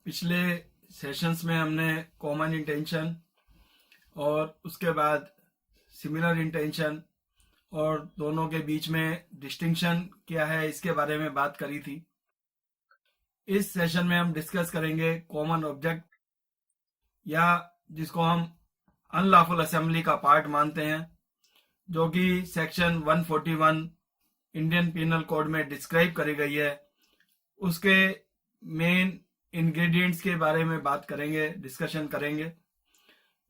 पिछले सेशंस में हमने कॉमन इंटेंशन और उसके बाद सिमिलर इंटेंशन और दोनों के बीच में डिस्टिंक्शन क्या है इसके बारे में बात करी थी। इस सेशन में हम डिस्कस करेंगे कॉमन ऑब्जेक्ट, या जिसको हम अनलॉफुल असेंबली का पार्ट मानते हैं, जो कि सेक्शन 141 इंडियन पीनल कोड में डिस्क्राइब करी गई है। उसके मेन इंग्रेडिएंट्स के बारे में बात करेंगे, डिस्कशन करेंगे।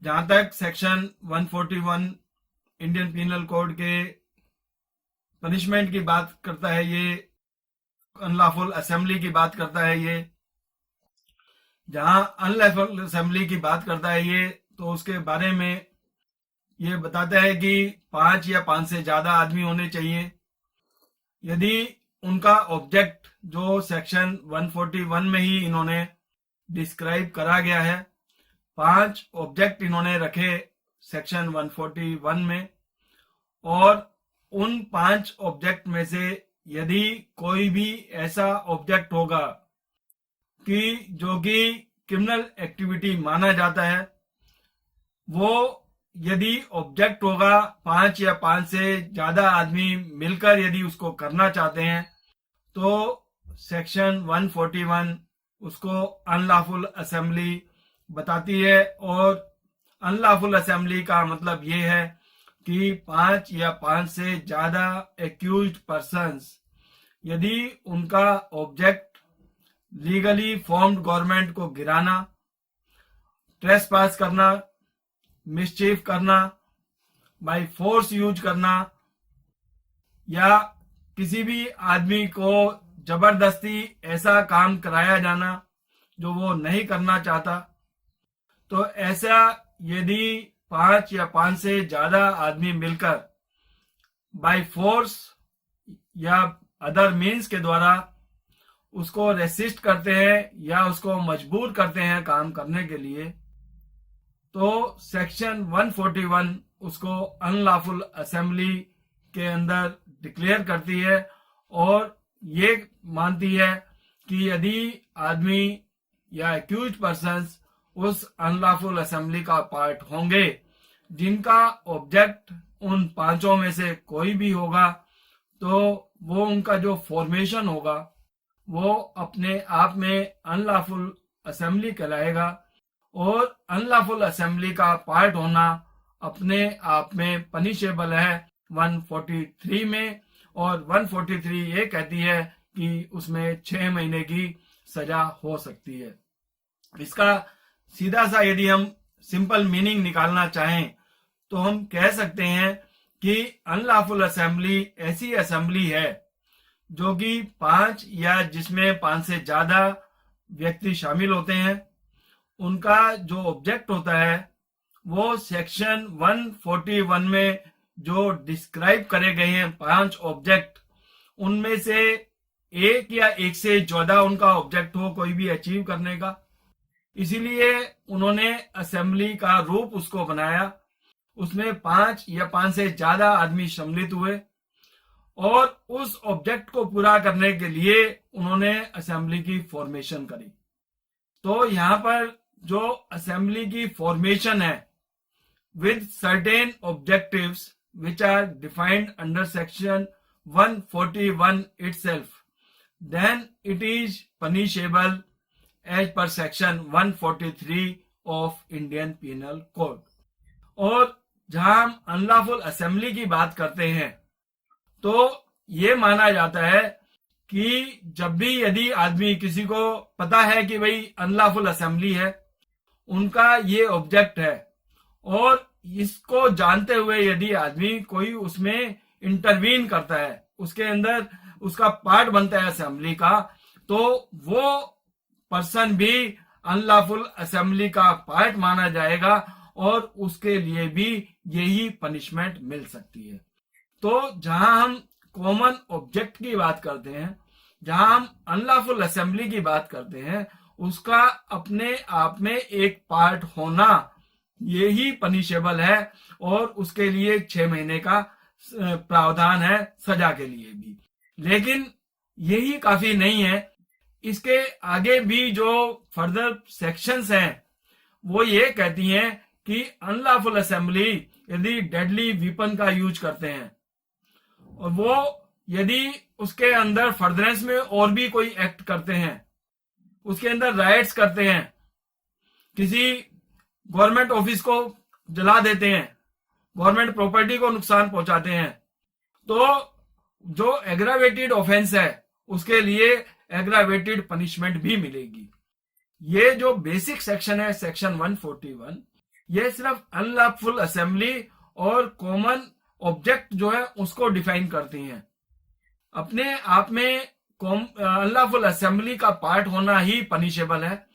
जहां तक सेक्शन 141 इंडियन पीनल कोड के पनिशमेंट की बात करता है, ये अनलॉफुल असेंबली की बात करता है, ये जहां अनलॉफुल असेंबली की बात करता है ये, तो उसके बारे में ये बताता है कि 5 या 5 से ज्यादा आदमी होने चाहिए। यदि उनका ऑब्जेक्ट जो सेक्शन 141 में ही इन्होंने डिस्क्राइब करा गया है, 5 ऑब्जेक्ट इन्होंने रखे सेक्शन 141 में, और उन 5 ऑब्जेक्ट में से यदि कोई भी ऐसा ऑब्जेक्ट होगा कि जो कि क्रिमिनल एक्टिविटी माना जाता है, वो यदि ऑब्जेक्ट होगा 5 या 5 से ज्यादा आदमी मिलकर यदि उसको करना चाहते हैं, तो सेक्शन 141 उसको अनलॉफुल असेंबली बताती है। और अनलॉफुल असेंबली का मतलब ये है कि 5 या 5 से ज्यादा एक्यूज्ड पर्सन्स यदि उनका ऑब्जेक्ट लीगली फॉर्म्ड गवर्नमेंट को गिराना, ट्रेसपास करना, मिसचीफ करना, बाय फोर्स यूज करना, या किसी भी आदमी को जबरदस्ती ऐसा काम कराया जाना जो वो नहीं करना चाहता, तो ऐसा यदि 5 या 5 से ज्यादा आदमी मिलकर बाय फोर्स या अदर मीन्स के द्वारा उसको रेसिस्ट करते हैं या उसको मजबूर करते हैं काम करने के लिए, तो सेक्शन 141 उसको अनलॉफुल असेंबली के अंदर डिक्लेयर करती है और ये मानती है कि यदि आदमी या एक्यूज्ड पर्सन्स उस अनलॉफुल असेंबली का पार्ट होंगे जिनका ऑब्जेक्ट उन 5 में से कोई भी होगा, तो वो उनका जो फॉर्मेशन होगा वो अपने आप में अनलॉफुल असेंबली कहलाएगा। और अनलॉफुल असेंबली का पार्ट होना अपने आप में पनिशेबल है 143 में, और 143 ये कहती है कि उसमें 6 महीने की सजा हो सकती है। इसका सीधा सा यदि हम सिंपल मीनिंग निकालना चाहें तो हम कह सकते हैं कि अनलॉफुल असेंबली ऐसी असेंबली है जो कि 5 या जिसमें 5 से ज्यादा व्यक्ति शामिल होते हैं, उनका जो ऑब्जेक्ट होता है वो सेक्शन 141 में जो डिस्क्राइब करे गए हैं 5 ऑब्जेक्ट, उनमें से एक या एक से ज्यादा उनका ऑब्जेक्ट हो कोई भी अचीव करने का। इसीलिए उन्होंने असेंबली का रूप उसको बनाया, उसमें 5 या 5 से ज्यादा आदमी सम्मिलित हुए और उस ऑब्जेक्ट को पूरा करने के लिए उन्होंने असेंबली की फॉर्मेशन करी। तो यहाँ पर जो असेंबली की फॉर्मेशन है with certain objectives which are defined under section 141 itself, then it is punishable as per section 143 of Indian Penal Code। और जहां हम अनलॉफुल असेंबली की बात करते हैं तो ये माना जाता है कि जब भी यदि आदमी किसी को पता है कि भाई अनलॉफुल असेंबली है, उनका ये ऑब्जेक्ट है, और इसको जानते हुए यदि आदमी कोई उसमें इंटरवीन करता है, उसके अंदर उसका पार्ट बनता है असेंबली का, तो वो पर्सन भी अनलॉफुल असेंबली का पार्ट माना जाएगा और उसके लिए भी यही पनिशमेंट मिल सकती है। तो जहां हम कॉमन ऑब्जेक्ट की बात करते हैं, जहां हम अनलॉफुल असेंबली की बात करते हैं, उसका अपने आप में एक पार्ट होना यही पनिशेबल है और उसके लिए 6 महीने का प्रावधान है सजा के लिए भी। लेकिन यही काफी नहीं है, इसके आगे भी जो फर्दर सेक्शंस हैं वो ये कहती हैं कि अनलॉफुल असेंबली यदि डेडली वीपन का यूज करते हैं और वो यदि उसके अंदर फर्दरेंस में और भी कोई एक्ट करते हैं, उसके अंदर राइट्स करते हैं, किसी गवर्नमेंट ऑफिस को जला देते हैं, गवर्नमेंट प्रॉपर्टी को नुकसान पहुंचाते हैं, तो जो एग्रावेटेड ऑफेंस है उसके लिए एग्रावेटेड पनिशमेंट भी मिलेगी। ये जो बेसिक सेक्शन है सेक्शन 141, ये सिर्फ अनलॉफुल असेंबली और कॉमन ऑब्जेक्ट जो है उसको डिफाइन करती हैं। अपने आप में अनलॉफुल असेंबली का पार्ट होना ही पनिशेबल है,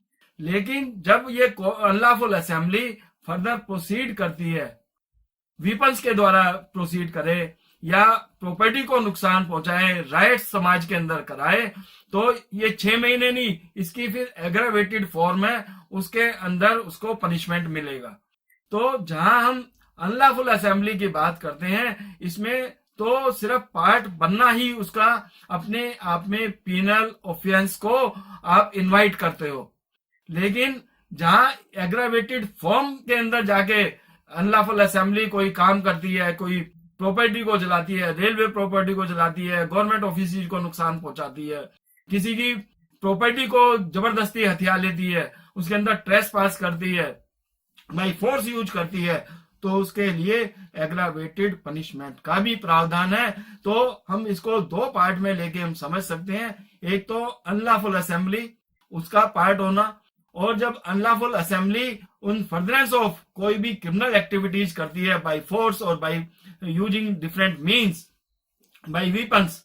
लेकिन जब ये अनलॉफुल असेंबली फर्दर प्रोसीड करती है, वीपन्स के द्वारा प्रोसीड करे या प्रॉपर्टी को नुकसान पहुंचाए, राइट्स समाज के अंदर कराए, तो ये 6 महीने नहीं, इसकी फिर एग्रावेटेड फॉर्म है, उसके अंदर उसको पनिशमेंट मिलेगा। तो जहां हम अनलॉफुल असेंबली की बात करते हैं, इसमें तो सिर्फ पार्ट बनना ही उसका अपने आप में पीनल ऑफेंस को आप इनवाइट करते हो, लेकिन जहां एग्रावेटेड फॉर्म के अंदर जाके अनलॉफुल असेंबली कोई काम करती है, कोई प्रॉपर्टी को जलाती है, रेलवे प्रॉपर्टी को जलाती है, गवर्नमेंट ऑफिस को नुकसान पहुंचाती है, किसी की प्रॉपर्टी को जबरदस्ती हथिया लेती है, उसके अंदर ट्रेस पास करती है, बाई फोर्स यूज करती है, तो उसके लिए एग्रावेटेड पनिशमेंट का भी प्रावधान है। तो हम इसको 2 पार्ट में लेके हम समझ सकते हैं, एक तो अनलॉफुल असेंबली उसका पार्ट होना, और जब unlawful assembly in furtherance of कोई भी क्रिमिनल एक्टिविटीज करती है बाय फोर्स और by using different means, by weapons,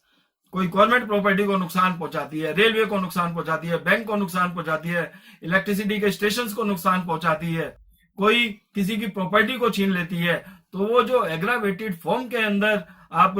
कोई गवर्नमेंट प्रॉपर्टी को नुकसान पहुंचाती है, रेलवे को नुकसान पहुंचाती है, बैंक को नुकसान पहुंचाती है, इलेक्ट्रिसिटी के स्टेशंस को नुकसान पहुंचाती है, कोई किसी की प्रॉपर्टी को छीन लेती है, तो वो जो एग्रावेटेड फॉर्म के अंदर आप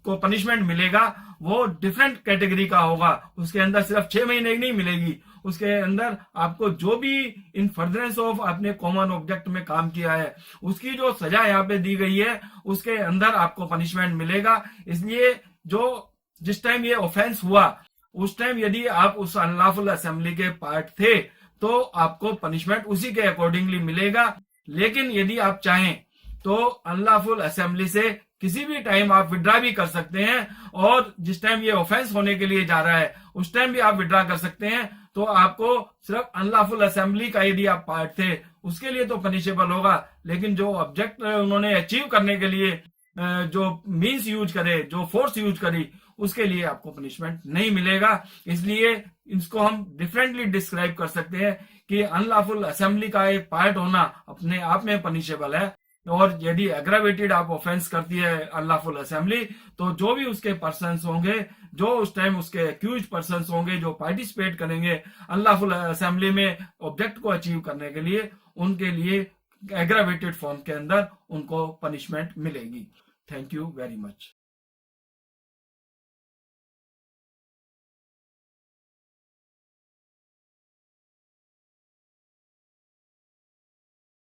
को पनिशमेंट मिलेगा वो डिफरेंट कैटेगरी का होगा। उसके अंदर सिर्फ 6 महीने नहीं मिलेगी, उसके अंदर आपको जो भी इन फर्दरेंस ऑफ आपने कॉमन ऑब्जेक्ट में काम किया है उसकी जो सजा यहाँ पे दी गई है उसके अंदर आपको पनिशमेंट मिलेगा। इसलिए जो जिस टाइम ये ऑफेंस हुआ उस टाइम यदि आप उस अनलॉफुल असेंबली के पार्ट थे तो आपको पनिशमेंट उसी के अकॉर्डिंगली मिलेगा। लेकिन यदि आप चाहें तो अनलॉफुल असेंबली से किसी भी टाइम आप विड्रा भी कर सकते हैं, और जिस टाइम ये ऑफेंस होने के लिए जा रहा है उस टाइम भी आप विड्रा कर सकते हैं। तो आपको सिर्फ अनलॉफुल असेंबली का यदि आप पार्ट थे उसके लिए तो पनिशेबल होगा, लेकिन जो ऑब्जेक्ट उन्होंने अचीव करने के लिए जो मीन्स यूज करे, जो फोर्स यूज करी, उसके लिए आपको पनिशमेंट नहीं मिलेगा। इसलिए इसको हम डिफरेंटली डिस्क्राइब कर सकते हैं कि अनलॉफुल असेंबली का एक पार्ट होना अपने आप में पनिशेबल है, और यदि एग्रावेटेड आप ऑफेंस करती है अनलॉफुल असेंबली तो जो भी उसके पर्सन्स होंगे, जो उस टाइम उसके एक्यूज पर्सन्स होंगे जो पार्टिसिपेट करेंगे अनलॉफुल असेंबली में ऑब्जेक्ट को अचीव करने के लिए, उनके लिए एग्रावेटेड फॉर्म के अंदर उनको पनिशमेंट मिलेगी। Thank you very much.